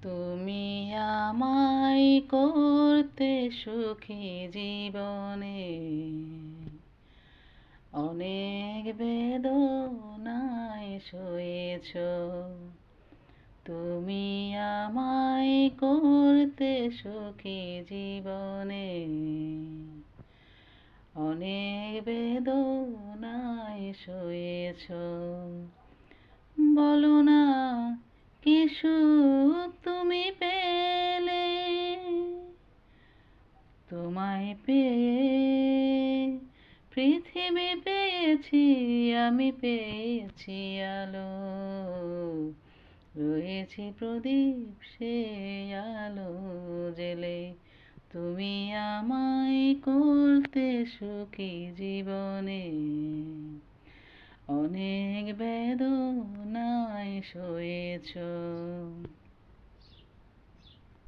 তুমি আমায় করতে সুখী জীবনে অনেক বেদনায় সয়েছ। তুমি আমায় করতে সুখী জীবনে অনেক বেদনায় সয়েছ। বলো না কি সুখ তুমি পেলে, তোমায় পেয়ে পৃথিবী পেয়েছি, আমি পেয়েছি আলো। রয়েছি প্রদীপ সে আলো জেলে। তুমি আমায় করতে সুখী জীবনে অনেক বেদনায় সয়েছ।